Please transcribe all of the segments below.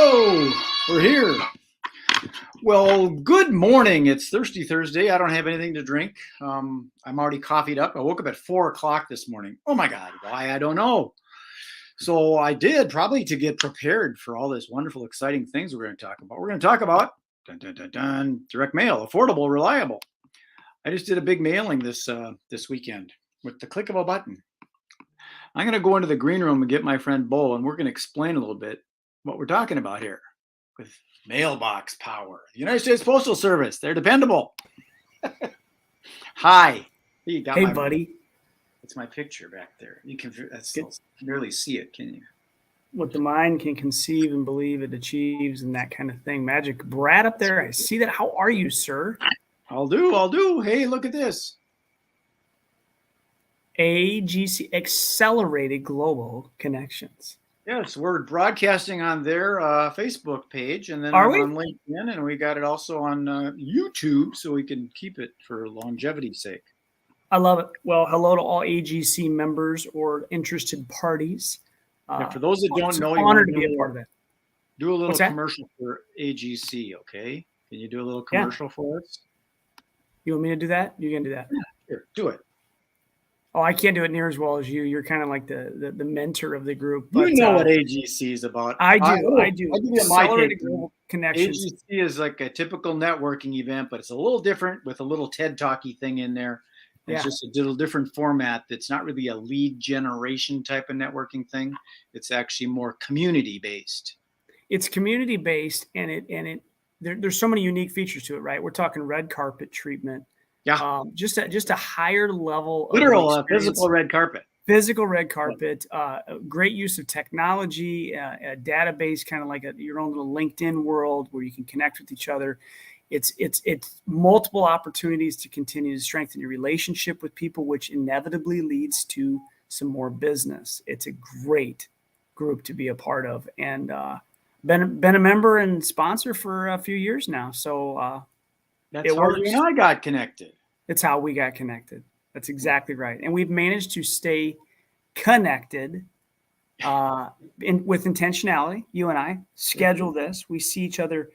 Hello, we're here. Well, good morning. It's Thirsty Thursday. I don't have anything to drink. I'm already coffeeed up. I woke up at 4 o'clock this morning. Oh my God, why? I don't know. So I did probably to get prepared for all this wonderful, exciting things we're going to talk about. We're going to talk about direct mail, affordable, reliable. I just did a big mailing this weekend with the click of a button. I'm going to go into the green room and get my friend Bo, and we're going to explain a little bit what we're talking about here with Mailbox Power. The United States Postal Service, they're dependable. Hi. You got Hey, buddy. It's my picture back there. You can barely see it, can you? What the mind can conceive and believe it achieves and that kind of thing. MagicBrad up there. I see that. How are you, sir? I'll do. Hey, look at this. AGC, Accelerated Global Connections. Yes, we're broadcasting on their Facebook page, and then on LinkedIn, and we got it also on YouTube, so we can keep it for longevity's sake. I love it. Well, hello to all AGC members or interested parties. For those that don't know, it's an honor to be a part of it. Do a little commercial for AGC, okay? Can you do a little commercial for us? You want me to do that? You can do that. Yeah, sure, do it. Oh, I can't do it near as well as you. You're kind of like the mentor of the group. But, you know what AGC is about. I do. Accelerated Global Connections. AGC is like a typical networking event, but it's a little different with a little TED Talky thing in there. It's just a little different format. That's not really a lead generation type of networking thing. It's actually more community based. It's community based, and there's so many unique features to it, right? We're talking red carpet treatment. Yeah. Just a higher level. Literal physical red carpet. Physical red carpet. Great use of technology. A database, kind of like your own little LinkedIn world where you can connect with each other. It's multiple opportunities to continue to strengthen your relationship with people, which inevitably leads to some more business. It's a great group to be a part of, and been a member and sponsor for a few years now. So that's how you and I got connected. It's how we got connected. That's exactly right, and we've managed to stay connected with intentionality. You and I schedule this. We see each other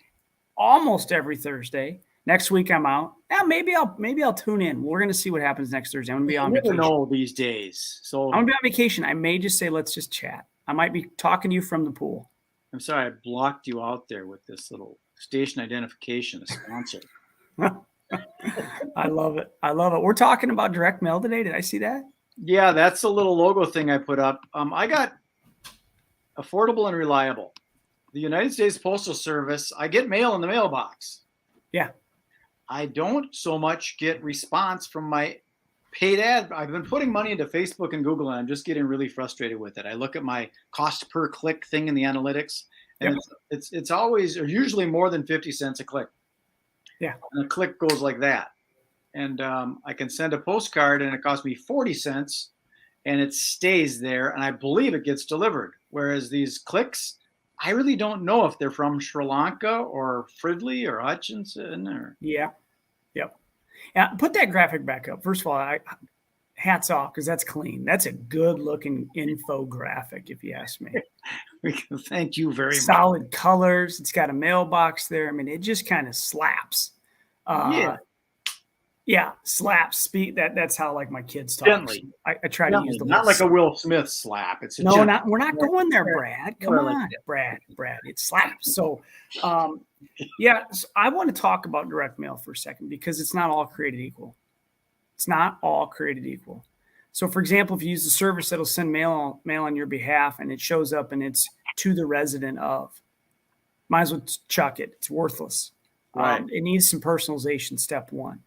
almost every Thursday. Next week I'm out. Yeah, maybe I'll tune in. We're gonna see what happens next Thursday. I'm gonna be on vacation. Know these days. So I'm gonna be on vacation. I may just say let's just chat. I might be talking to you from the pool. I'm sorry I blocked you out there with this little station identification, a sponsor. I love it. We're talking about direct mail today. Did I see that? Yeah, that's a little logo thing I put up. I got affordable and reliable. The United States Postal Service, I get mail in the mailbox. Yeah. I don't so much get response from my paid ad. I've been putting money into Facebook and Google, and I'm just getting really frustrated with it. I look at my cost per click thing in the analytics, and it's always or usually more than 50 cents a click. Yeah. And a click goes like that. And I can send a postcard, and it costs me 40 cents, and it stays there, and I believe it gets delivered. Whereas these clicks, I really don't know if they're from Sri Lanka or Fridley or Hutchinson or. Yeah. Yep. Yeah. Put that graphic back up. First of all, hats off because that's clean. That's a good looking infographic, if you ask me. Thank you very much. Solid colors. It's got a mailbox there. I mean, it just kind of slaps. Yeah, slaps. That's how like my kids talk. Gently. I try to use the not like a Will Smith slap. It's we're not going there, Brad. Come on, Brad. It slaps. So, so I want to talk about direct mail for a second because it's not all created equal. It's not all created equal. So, for example, if you use a service that'll send mail on your behalf and it shows up and it's to the resident of, might as well chuck it. It's worthless. Right. It needs some personalization. Step one.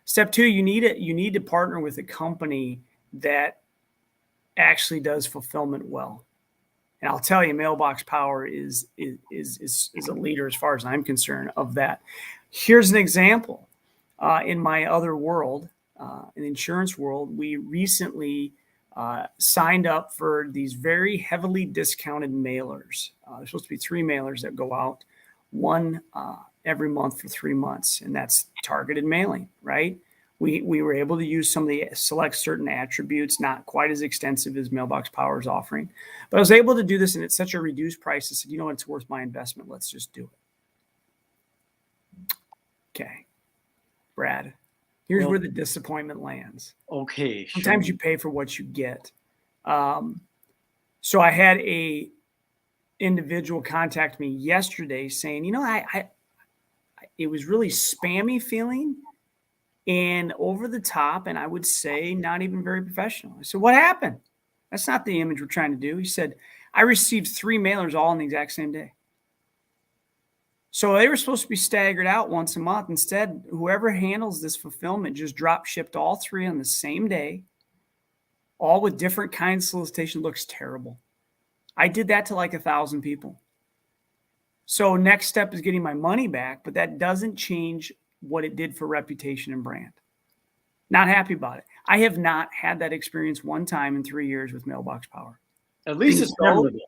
Step two, you need to partner with a company that actually does fulfillment well. And I'll tell you, Mailbox Power is a leader as far as I'm concerned of that. Here's an example. In my other world, in the insurance world, we recently signed up for these very heavily discounted mailers. There's supposed to be 3 mailers that go out, one every month for 3 months, and that's targeted mailing, right? We were able to use some of the select certain attributes, not quite as extensive as Mailbox Power is offering. But I was able to do this, and it's such a reduced price. I said, you know what, it's worth my investment. Let's just do it. Okay, Brad, here's where the disappointment lands. Okay. Sometimes you pay for what you get. So I had a individual contact me yesterday saying, you know, it was really spammy feeling and over the top, and I would say not even very professional. I said, what happened? That's not the image we're trying to do. He said, I received 3 mailers all on the exact same day. So they were supposed to be staggered out once a month. Instead, whoever handles this fulfillment just drop shipped all 3 on the same day, all with different kinds of solicitation. Looks terrible. I did that to like 1,000 people. So next step is getting my money back, but that doesn't change what it did for reputation and brand. Not happy about it. I have not had that experience one time in 3 years with Mailbox Power. At least it's memorable.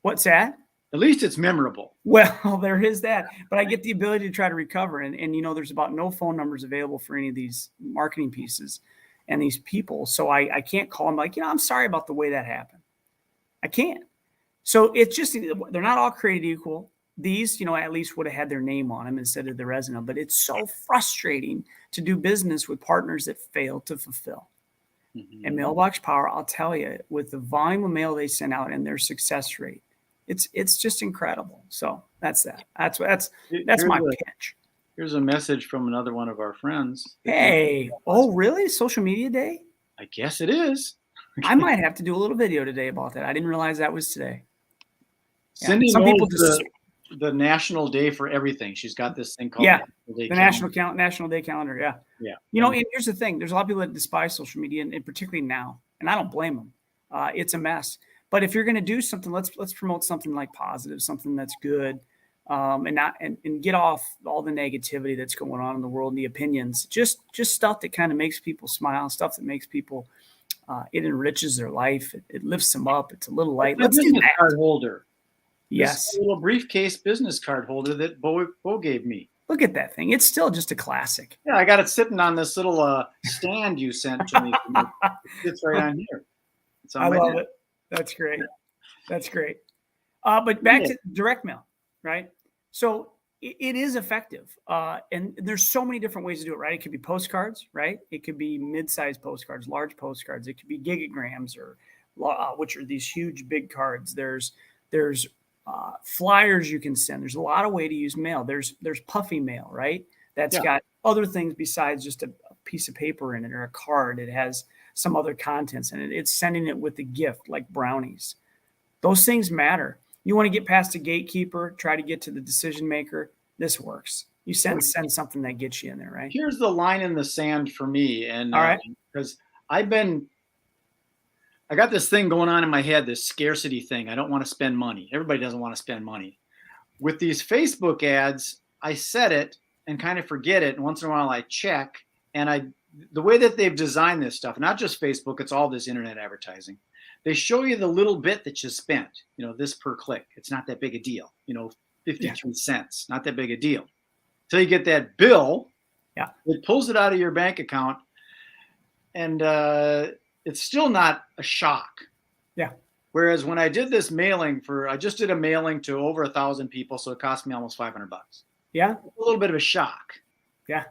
What's that? At least it's memorable. Well, there is that. But I get the ability to try to recover. And you know, there's about no phone numbers available for any of these marketing pieces and these people. So I can't call them like, you know, I'm sorry about the way that happened. I can't. So it's just, they're not all created equal. These, you know, at least would have had their name on them instead of the resin. But it's so frustrating to do business with partners that fail to fulfill. Mm-hmm. And Mailbox Power, I'll tell you, with the volume of mail they send out and their success rate, it's just incredible. So that's that. That's my pitch. Here's a message from another one of our friends. Hey, oh really? Social media day? I guess it is. I might have to do a little video today about that. I didn't realize that was today. Cindy some people just the National Day for everything. She's got this thing called the National Day calendar. Yeah. You know, and here's the thing: there's a lot of people that despise social media, and particularly now, and I don't blame them. It's a mess. But if you're going to do something, let's promote something like positive, something that's good, and get off all the negativity that's going on in the world and the opinions. Just stuff that kind of makes people smile, stuff that makes people. It enriches their life. It lifts them up. It's a little light. Let's do that. Card holder. Yes. This little briefcase business card holder that Bo gave me. Look at that thing. It's still just a classic. Yeah, I got it sitting on this little stand you sent to me. It's right on here. I love it. That's great. That's great. But back to direct mail, right? So it is effective. And there's so many different ways to do it, right? It could be postcards, right? It could be mid-sized postcards, large postcards. It could be gigagrams or which are these huge, big cards. There's flyers you can send. There's a lot of way to use mail. There's puffy mail, right? That's got other things besides just a piece of paper in it or a card. It has some other contents in it. It's sending it with a gift like brownies. Those things matter. You want to get past the gatekeeper, try to get to the decision maker. This works. You send something that gets you in there, right? Here's the line in the sand for me. And all right, because I got this thing going on in my head, this scarcity thing. I don't want to spend money. Everybody doesn't want to spend money. With these Facebook ads, I set it and kind of forget it. And once in a while I check. And the way that they've designed this stuff, not just Facebook, it's all this internet advertising. They show you the little bit that you spent, you know, this per click. It's not that big a deal, you know, 53 cents, not that big a deal. Till you get that bill, it pulls it out of your bank account, and it's still not a shock. Yeah. Whereas when I did this mailing I just did a mailing to over 1,000 people, so it cost me almost $500. Yeah. A little bit of a shock. Yeah.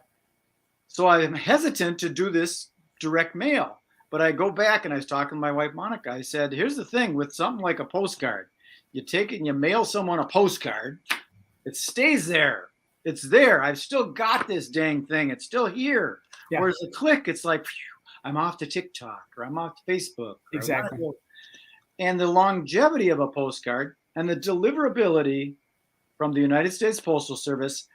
So I'm hesitant to do this direct mail. But I go back and I was talking to my wife, Monica. I said, here's the thing with something like a postcard. You take it and you mail someone a postcard. It stays there. It's there. I've still got this dang thing. It's still here. Yeah. Whereas a click, it's like, phew, I'm off to TikTok or I'm off to Facebook. Exactly. And the longevity of a postcard and the deliverability from the United States Postal Service,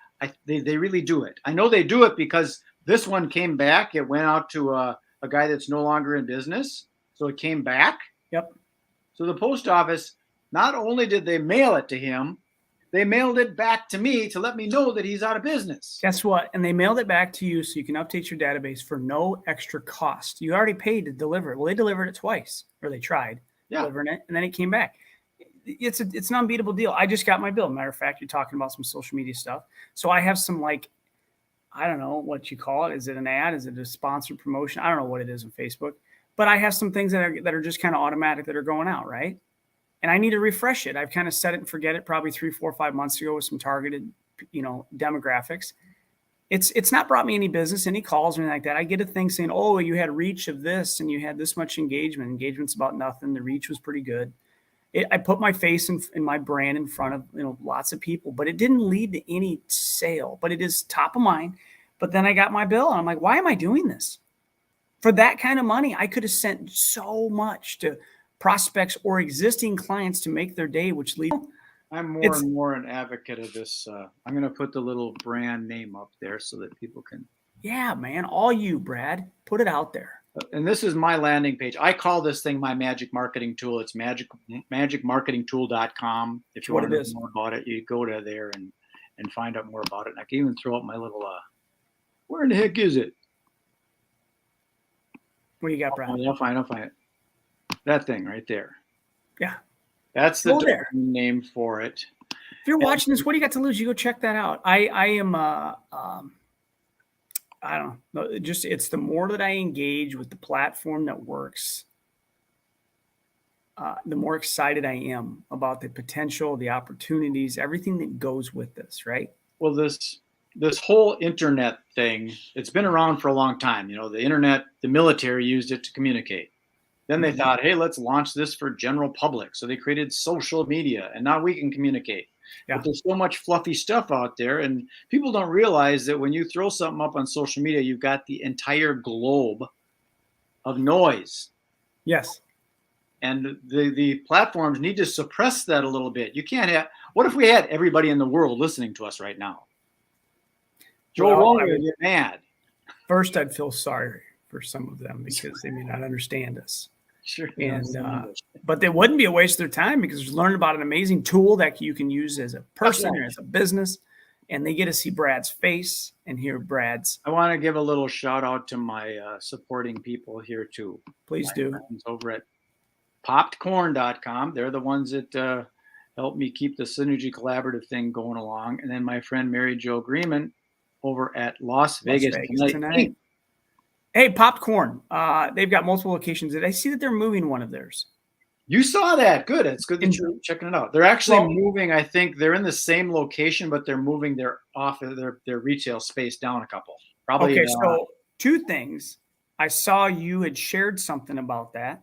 they really do it. I know they do it because this one came back. It went out to a guy that's no longer in business. So it came back. Yep. So the post office, not only did they mail it to him, they mailed it back to me to let me know that he's out of business. Guess what? And they mailed it back to you so you can update your database for no extra cost. You already paid to deliver it. Well, they delivered it twice, or they tried delivering it, and then it came back. It's an unbeatable deal. I just got my bill. Matter of fact, you're talking about some social media stuff. So I have some I don't know what you call it. Is it an ad? Is it a sponsored promotion? I don't know what it is on Facebook, but I have some things that are just kind of automatic that are going out, right? And I need to refresh it. I've kind of set it and forget it probably 3, 4, 5 months ago with some targeted, demographics. It's not brought me any business, any calls or anything like that. I get a thing saying, oh, you had reach of this and you had this much engagement. Engagement's about nothing. The reach was pretty good. I put my face and my brand in front of lots of people, but it didn't lead to any sale. But it is top of mind. But then I got my bill, and I'm like, why am I doing this? For that kind of money, I could have sent so much to prospects or existing clients to make their day, which leads. I'm more and more an advocate of this. I'm going to put the little brand name up there so that people can. Yeah, man, all you, Brad, put it out there. And this is my landing page. I call this thing my magic marketing tool. It's magicmarketingtool.com. If you want to know more about it, you go to there and find out more about it. And I can even throw up my little, where in the heck is it? What do you got, Brad? I'll find it. That thing right there. Yeah. That's the name for it. If you're watching this, what do you got to lose? You go check that out. I am, I don't know. It's the more that I engage with the platform that works, the more excited I am about the potential, the opportunities, everything that goes with this, right? Well, this whole internet thing, it's been around for a long time. The internet, the military used it to communicate. Then they thought, hey, let's launch this for general public. So they created social media, and now we can communicate. Yeah. But there's so much fluffy stuff out there, and people don't realize that when you throw something up on social media, you've got the entire globe of noise. Yes. And the platforms need to suppress that a little bit. You can't have. What if we had everybody in the world listening to us right now? Joe Rogan would get mad. First, I'd feel sorry for some of them because they may not understand us. Sure. But they wouldn't be a waste of their time because they're learning about an amazing tool that you can use as a person or as a business. And they get to see Brad's face and hear Brad's. I want to give a little shout out to my supporting people here too. Please do. Over at poppedcorn.com. They're the ones that help me keep the Synergy Collaborative thing going along. And then my friend Mary Jo Greenman over at Las Vegas Tonight. Hey, Popcorn. They've got multiple locations. Did I see that they're moving one of theirs? You saw that. Good. It's good that you're checking it out. They're actually moving. I think they're in the same location, but they're moving their retail space down a couple. Probably. Okay, so two things. I saw you had shared something about that.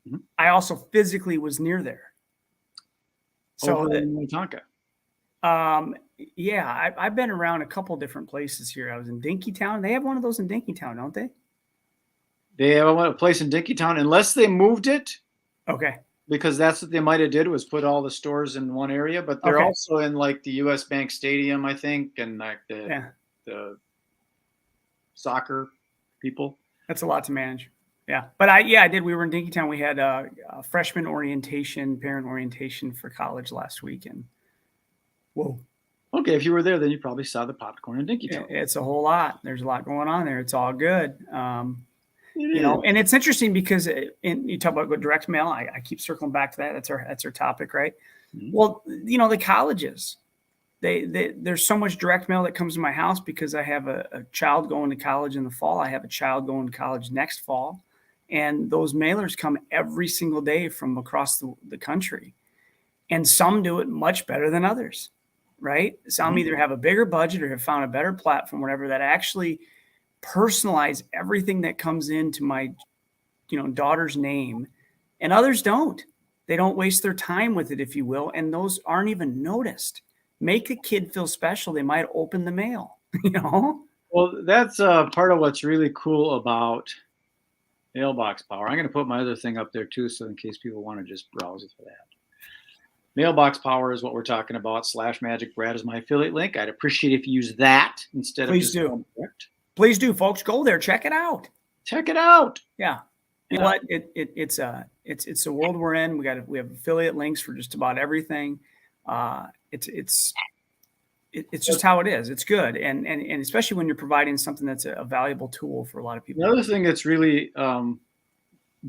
Mm-hmm. I also physically was near there. So over in Minnetonka. Yeah, I've been around a couple different places here. I was in Dinkytown. They have one of those in Dinkytown, don't they? They have a place in Dinkytown, unless they moved it. Okay. Because that's what they might have did was put all the stores in one area, but they're also in like the US Bank Stadium, I think, and like the soccer people. That's a lot to manage. Yeah. But I did. We were in Dinkytown. We had a freshman orientation, parent orientation for college last week. And whoa. Okay. If you were there, then you probably saw the popcorn in Dinkytown. It's a whole lot. There's a lot going on there. It's all good. And it's interesting because you talk about direct mail. I keep circling back to that. That's our topic, right? Mm-hmm. Well, the colleges, there's so much direct mail that comes to my house because I have a child going to college in the fall. I have a child going to college next fall. And those mailers come every single day from across the country. And some do it much better than others, right? Some either have a bigger budget or have found a better platform, whatever, that actually personalize everything that comes into my, daughter's name. And others don't. They don't waste their time with it, if you will. And those aren't even noticed. Make a kid feel special. They might open the mail, Well, that's part of what's really cool about Mailbox Power. I'm going to put my other thing up there too, so in case people want to just browse it for that. Mailbox Power is what we're talking about. /MagicBrad is my affiliate link. I'd appreciate if you use that instead of just direct. Please do, folks. Go there. Check it out. Check it out. Yeah. You know what? It's the world we're in. We have affiliate links for just about everything. It's just how it is. It's good. And especially when you're providing something that's a valuable tool for a lot of people. The other thing that's really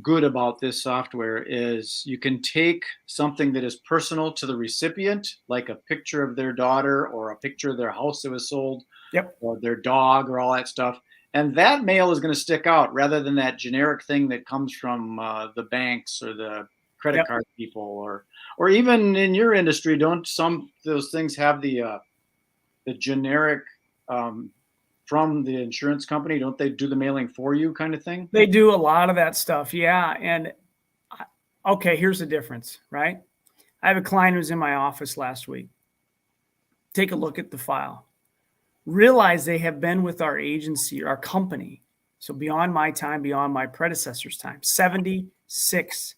good about this software is you can take something that is personal to the recipient, like a picture of their daughter or a picture of their house that was sold, Yep. or their dog or all that stuff. And that mail is going to stick out rather than that generic thing that comes from the banks or the credit Yep. card people, or even in your industry, don't some of those things have the generic from the insurance company? Don't they do the mailing for you kind of thing? They do a lot of that stuff. Yeah. And okay, here's the difference, right? I have a client who was in my office last week. Take a look at the file. Realize they have been with our agency, our company. So beyond my time, beyond my predecessor's time, 76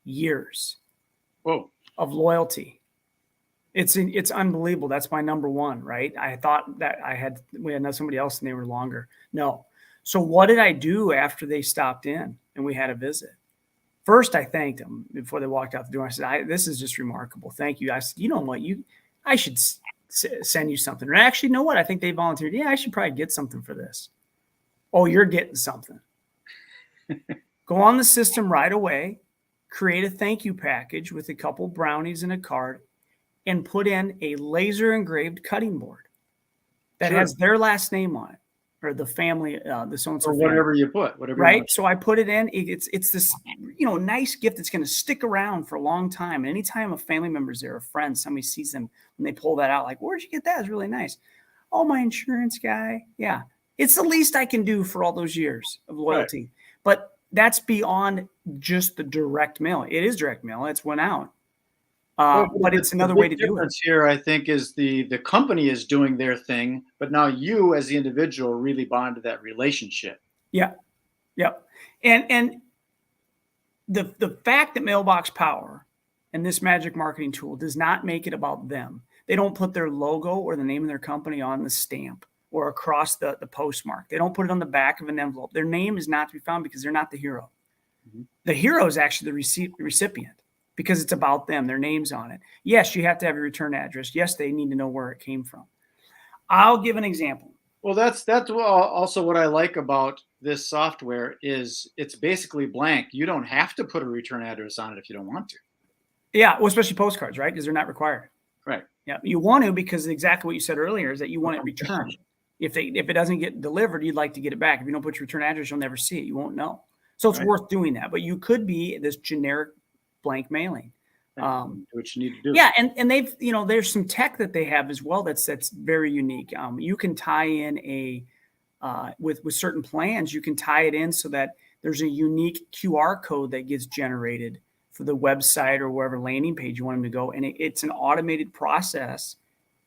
years Whoa. of loyalty. It's unbelievable. That's my number one, right? I thought that we had somebody else and they were longer. No. So what did I do after they stopped in and we had a visit? First, I thanked them before they walked out the door. I said, this is just remarkable. Thank you. I said, you know what? I should send you something. Or actually, you know what? I think they volunteered. Yeah, I should probably get something for this. Oh, you're getting something. Go on the system right away, create a thank you package with a couple brownies and a card, and put in a laser engraved cutting board that has their last name on it, or the family, the so-and-so Or whatever family. you put, whatever. Right. So I put it in. It's this, nice gift that's going to stick around for a long time. And anytime a family member's there, a friend, somebody sees them and they pull that out, like, where'd you get that? It's really nice. Oh, my insurance guy. Yeah. It's the least I can do for all those years of loyalty. Right. But that's beyond just the direct mail. It is direct mail. It's went out. But it's another way to do it. The difference here, I think, is the company is doing their thing, but now you as the individual really bond to that relationship. Yeah. Yep. And the fact that Mailbox Power and this magic marketing tool does not make it about them. They don't put their logo or the name of their company on the stamp or across the postmark. They don't put it on the back of an envelope. Their name is not to be found because they're not the hero. Mm-hmm. The hero is actually the recipient because it's about them. Their name's on it. Yes, you have to have your return address. Yes, they need to know where it came from. I'll give an example. Well, that's also what I like about this software is it's basically blank. You don't have to put a return address on it if you don't want to. Yeah, well, especially postcards, right? Because they're not required. Right. Yeah, you want to because exactly what you said earlier is that you want it returned. If it doesn't get delivered, you'd like to get it back. If you don't put your return address, you'll never see it. You won't know. So it's worth doing that. But you could be this generic blank mailing. Which you need to do. Yeah, and they've there's some tech that they have as well that's very unique. You can tie in with certain plans, you can tie it in so that there's a unique QR code that gets generated for the website or wherever landing page you want them to go, and it's an automated process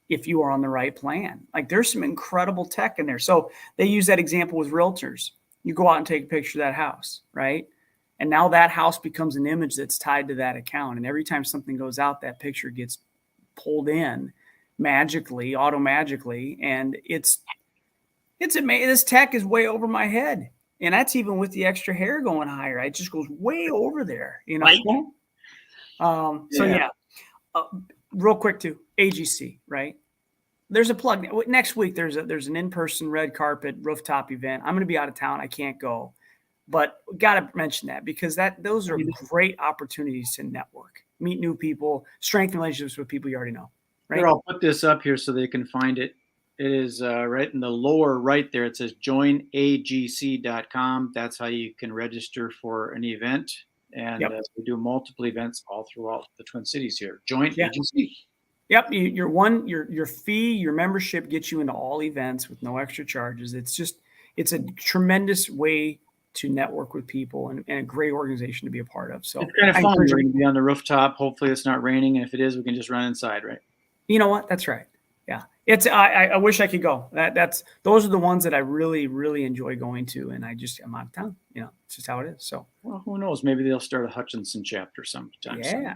if you are on the right plan. Like there's some incredible tech in there. So they use that example with realtors. You go out and take a picture of that house, right? And now that house becomes an image that's tied to that account. And every time something goes out, that picture gets pulled in magically, auto-magically. And it's amazing. This tech is way over my head. And that's even with the extra hair going higher. It just goes way over there, real quick too, AGC, right? There's a plug. Next week, there's an in-person red carpet rooftop event. I'm going to be out of town. I can't go. But got to mention that because those are great opportunities to network, meet new people, strengthen relationships with people you already know. Right? Here, I'll put this up here so they can find it. It is right in the lower right there. It says joinagc.com. That's how you can register for an event. And we do multiple events all throughout the Twin Cities here. Join AGC. Yep. Your fee, your membership gets you into all events with no extra charges. It's a tremendous way to network with people and a great organization to be a part of. So it's kind of fun. We're going to be on the rooftop. Hopefully it's not raining. And if it is, we can just run inside, right? You know what? That's right. Yeah. I wish I could go. Those are the ones that I really, really enjoy going to. And I'm out of town. It's just how it is. So, well, who knows? Maybe they'll start a Hutchinson chapter sometime. Yeah. Soon.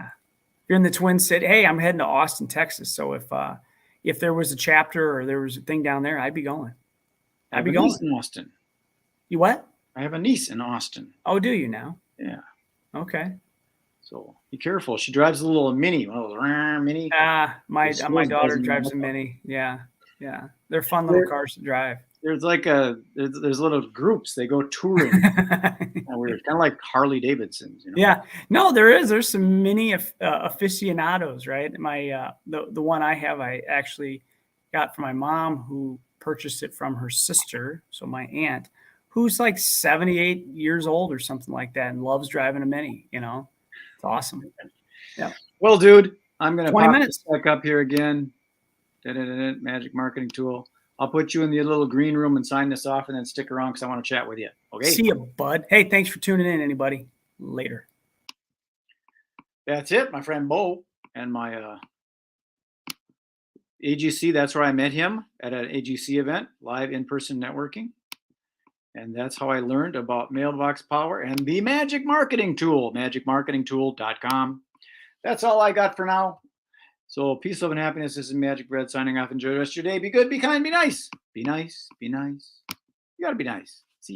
You're in the Twin Cities. Hey, I'm heading to Austin, Texas. So if there was a chapter or there was a thing down there, I'd be going. I'd be going in Austin. You what? I have a niece in Austin. Oh, do you now? Yeah. Okay. So be careful. She drives a little Mini, one of those Mini. My daughter drives a Mini. Yeah. They're fun little cars to drive. There's there's little groups. They go touring. Weird, kind of like Harley Davidsons. Yeah. No, there is. There's some Mini aficionados, right? My the one I have, I actually got from my mom, who purchased it from her sister, so my aunt, who's like 78 years old or something like that and loves driving a Mini, you know. It's awesome. Yeah. Well, dude, I'm going to 20 pop minutes. this back up here again. Magic marketing tool. I'll put you in the little green room and sign this off and then stick around because I want to chat with you. Okay. See you, bud. Hey, thanks for tuning in, anybody. Later. That's it, my friend Bo and my AGC. That's where I met him at an AGC event, live in-person networking. And that's how I learned about Mailbox Power and the Magic Marketing Tool, magicmarketingtool.com. That's all I got for now. So peace, love, and happiness. This is MagicBrad signing off. Enjoy the rest of your day. Be good, be kind, be nice. Be nice, be nice. You got to be nice.